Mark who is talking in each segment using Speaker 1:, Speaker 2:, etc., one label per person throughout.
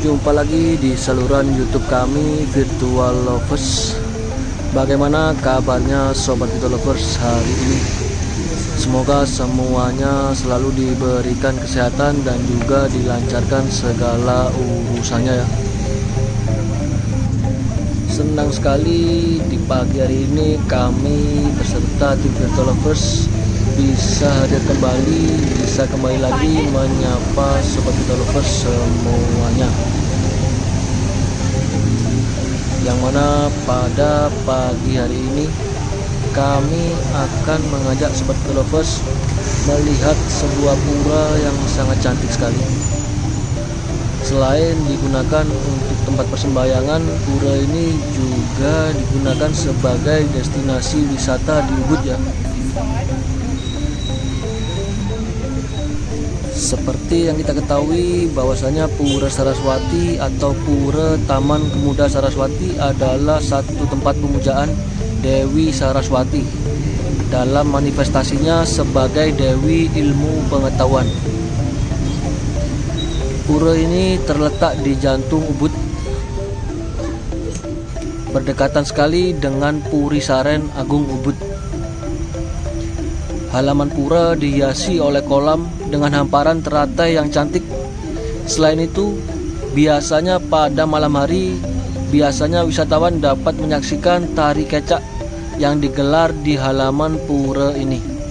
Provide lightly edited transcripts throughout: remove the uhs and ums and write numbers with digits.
Speaker 1: jumpa lagi di saluran YouTube kami Virtual Lovers. Bagaimana kabarnya Sobat Virtual Lovers hari ini? Semoga semuanya selalu diberikan kesehatan dan juga dilancarkan segala urusannya ya. Senang sekali di pagi hari ini kami beserta tim Virtual Lovers bisa hadir kembali, bisa kembali lagi menyapa Sobat Virtual Lovers semuanya. Yang mana pada pagi hari ini kami akan mengajak Sobat Virtual Lovers melihat sebuah pura yang sangat cantik sekali. Selain digunakan untuk tempat persembahyangan, pura ini juga digunakan sebagai destinasi wisata di Ubud ya. Seperti yang kita ketahui bahwasanya Pura Saraswati atau Pura Taman Pemuda Saraswati adalah satu tempat pemujaan Dewi Saraswati dalam manifestasinya sebagai Dewi Ilmu Pengetahuan. Pura ini terletak di jantung Ubud, berdekatan sekali dengan Puri Saren Agung Ubud. Halaman pura dihiasi oleh kolam dengan hamparan teratai yang cantik. Selain itu, biasanya pada malam hari, wisatawan dapat menyaksikan tari kecak yang digelar di halaman pura ini.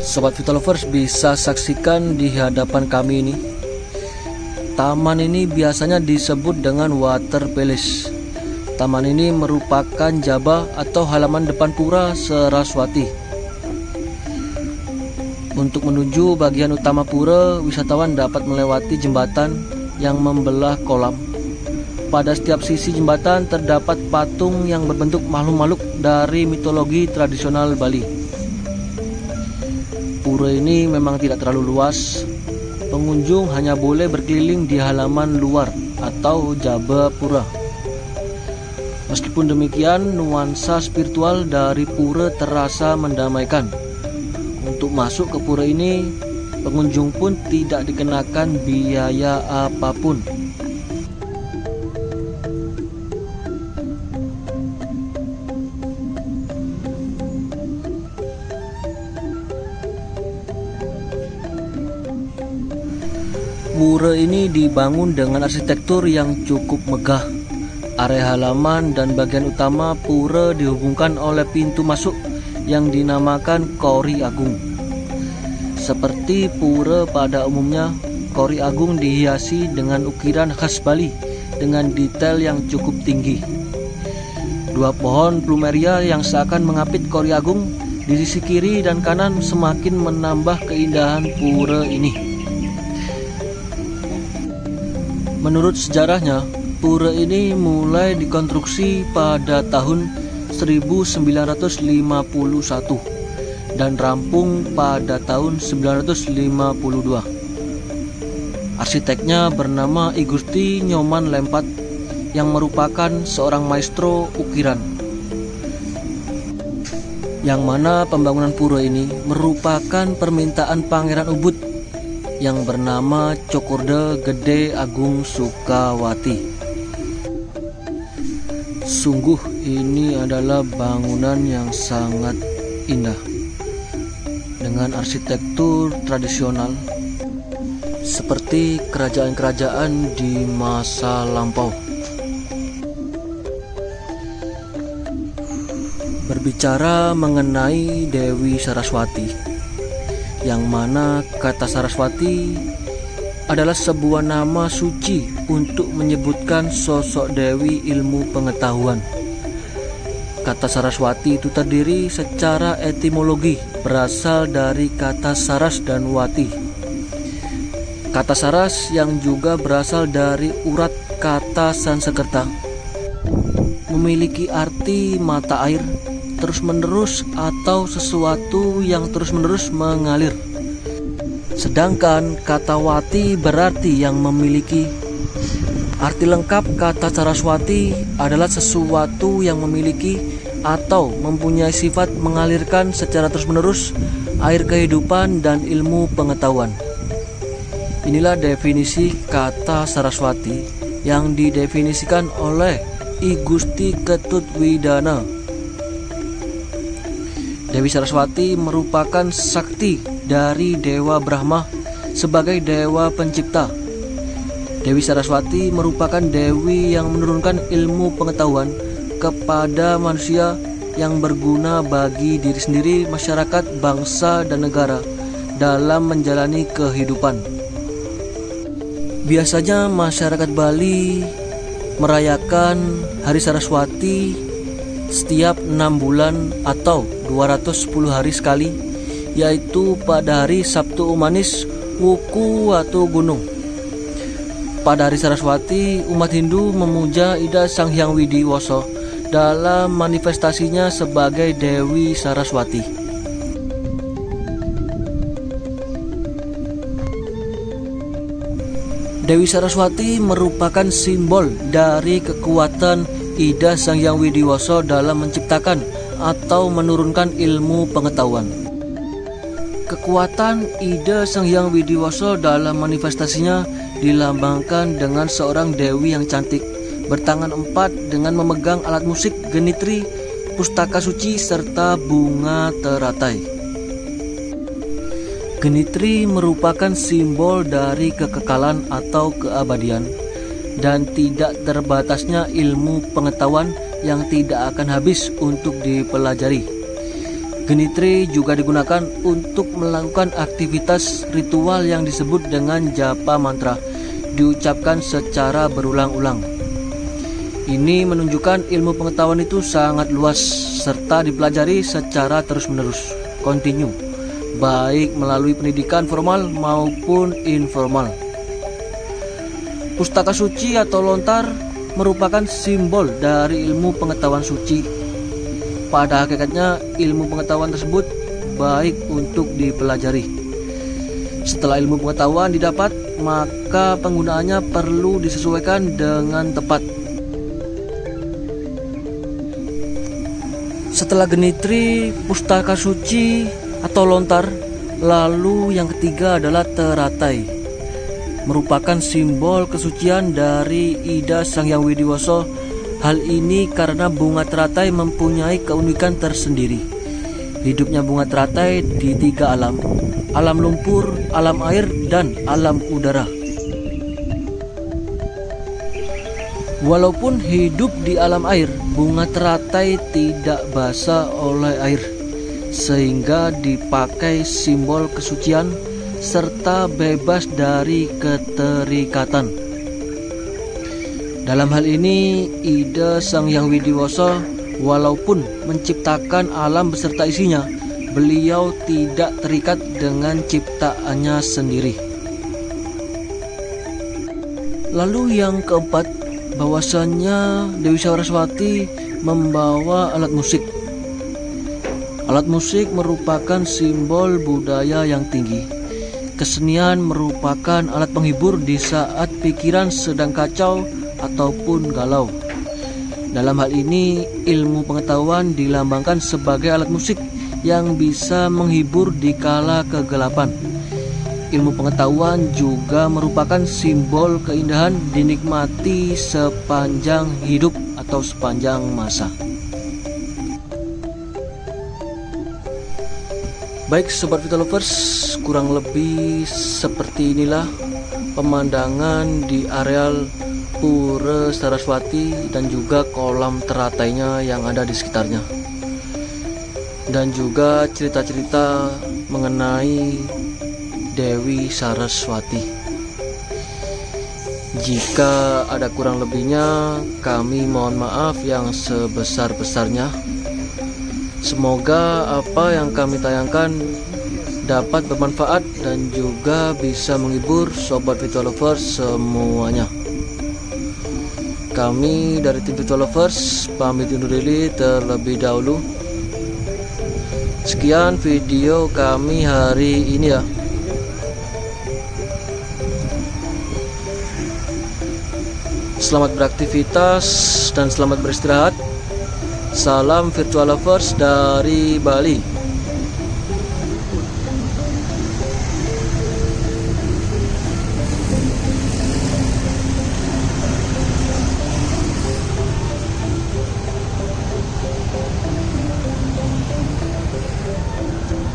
Speaker 1: Sobat Virtual Lovers bisa saksikan di hadapan kami ini. Taman ini biasanya disebut dengan Water Palace. Taman ini merupakan jaba atau halaman depan Pura Saraswati. Untuk menuju bagian utama pura, wisatawan dapat melewati jembatan yang membelah kolam. Pada setiap sisi jembatan terdapat patung yang berbentuk makhluk-makhluk dari mitologi tradisional Bali. Pura ini memang tidak terlalu luas. Pengunjung hanya boleh berkeliling di halaman luar atau jaba pura. Meskipun demikian, nuansa spiritual dari pura terasa mendamaikan. Untuk masuk ke pura ini, pengunjung pun tidak dikenakan biaya apapun. Pura ini dibangun dengan arsitektur yang cukup megah. Area halaman dan bagian utama pura dihubungkan oleh pintu masuk yang dinamakan Kori Agung. Seperti pura pada umumnya, Kori Agung dihiasi dengan ukiran khas Bali dengan detail yang cukup tinggi. Dua pohon plumeria yang seakan mengapit Kori Agung di sisi kiri dan kanan semakin menambah keindahan pura ini. Menurut sejarahnya, pura ini mulai dikonstruksi pada tahun 1951 dan rampung pada tahun 1952. Arsiteknya bernama I Gusti Nyoman Lempat yang merupakan seorang maestro ukiran. Yang mana pembangunan pura ini merupakan permintaan Pangeran Ubud yang bernama Cokorda Gede Agung Sukawati. Sungguh ini adalah bangunan yang sangat indah dengan arsitektur tradisional seperti kerajaan-kerajaan di masa lampau. Berbicara mengenai Dewi Saraswati, yang mana kata Saraswati adalah sebuah nama suci untuk menyebutkan sosok Dewi Ilmu Pengetahuan. Kata Saraswati itu terdiri secara etimologi berasal dari kata Saras dan Wati. Kata Saras yang juga berasal dari urat kata Sanskerta memiliki arti mata air terus-menerus atau sesuatu yang terus-menerus mengalir. Sedangkan kata wati berarti yang memiliki. Arti lengkap kata Saraswati adalah sesuatu yang memiliki atau mempunyai sifat mengalirkan secara terus-menerus air kehidupan dan ilmu pengetahuan. Inilah definisi kata Saraswati yang didefinisikan oleh I Gusti Ketut Widana. Dewi Saraswati merupakan sakti dari Dewa Brahma sebagai dewa pencipta. Dewi Saraswati merupakan dewi yang menurunkan ilmu pengetahuan kepada manusia yang berguna bagi diri sendiri, masyarakat, bangsa, dan negara dalam menjalani kehidupan. Biasanya masyarakat Bali merayakan Hari Saraswati setiap 6 bulan atau 210 hari sekali, yaitu pada hari Sabtu Umanis Wuku atau Gunung. Pada hari Saraswati, umat Hindu memuja Ida Sang Hyang Widiwasa dalam manifestasinya sebagai Dewi Saraswati. Dewi Saraswati merupakan simbol dari kekuatan Ida Sang Hyang Widiwasa dalam menciptakan atau menurunkan ilmu pengetahuan. Kekuatan Ida Sang Hyang Widiwasa dalam manifestasinya dilambangkan dengan seorang dewi yang cantik, bertangan 4 dengan memegang alat musik genitri, pustaka suci, serta bunga teratai. Genitri merupakan simbol dari kekekalan atau keabadian dan tidak terbatasnya ilmu pengetahuan yang tidak akan habis untuk dipelajari. Genitri juga digunakan untuk melakukan aktivitas ritual yang disebut dengan japa mantra, diucapkan secara berulang-ulang. Ini menunjukkan ilmu pengetahuan itu sangat luas serta dipelajari secara terus-menerus, kontinu, baik melalui pendidikan formal maupun informal. Pustaka suci atau lontar merupakan simbol dari ilmu pengetahuan suci. Pada hakikatnya, ilmu pengetahuan tersebut baik untuk dipelajari. Setelah ilmu pengetahuan didapat, maka penggunaannya perlu disesuaikan dengan tepat. Setelah genitri, pustaka suci atau lontar, lalu yang ketiga adalah teratai, merupakan simbol kesucian dari Ida Sang Hyang Widiwasa. Hal ini karena bunga teratai mempunyai keunikan tersendiri. Hidupnya bunga teratai di 3 alam: alam lumpur, alam air, dan alam udara. Walaupun hidup di alam air, bunga teratai tidak basah oleh air, sehingga dipakai simbol kesucian serta bebas dari keterikatan. Dalam hal ini, Ida Sang Hyang Widiwasa walaupun menciptakan alam beserta isinya, beliau tidak terikat dengan ciptaannya sendiri. Lalu yang keempat, bahwasannya Dewi Saraswati membawa alat musik. Alat musik merupakan simbol budaya yang tinggi. Kesenian merupakan alat penghibur di saat pikiran sedang kacau ataupun galau. Dalam hal ini, ilmu pengetahuan dilambangkan sebagai alat musik yang bisa menghibur di kala kegelapan. Ilmu pengetahuan juga merupakan simbol keindahan dinikmati sepanjang hidup atau sepanjang masa. Baik Sobat Vita Lovers, kurang lebih seperti inilah pemandangan di areal Pura Saraswati dan juga kolam teratainya yang ada di sekitarnya, dan juga cerita-cerita mengenai Dewi Saraswati. Jika ada kurang lebihnya, kami mohon maaf yang sebesar-besarnya. Semoga apa yang kami tayangkan dapat bermanfaat dan juga bisa menghibur Sobat Vita Lovers semuanya. Kami dari tim Vita Lovers pamit undur diri terlebih dahulu. Sekian video kami hari ini ya. Selamat beraktivitas dan selamat beristirahat. Salam virtual lovers dari Bali.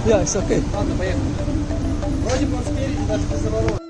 Speaker 2: Yeah, it's okay.
Speaker 3: Ладно, поехали. Вроде бы успели, даже без оборота.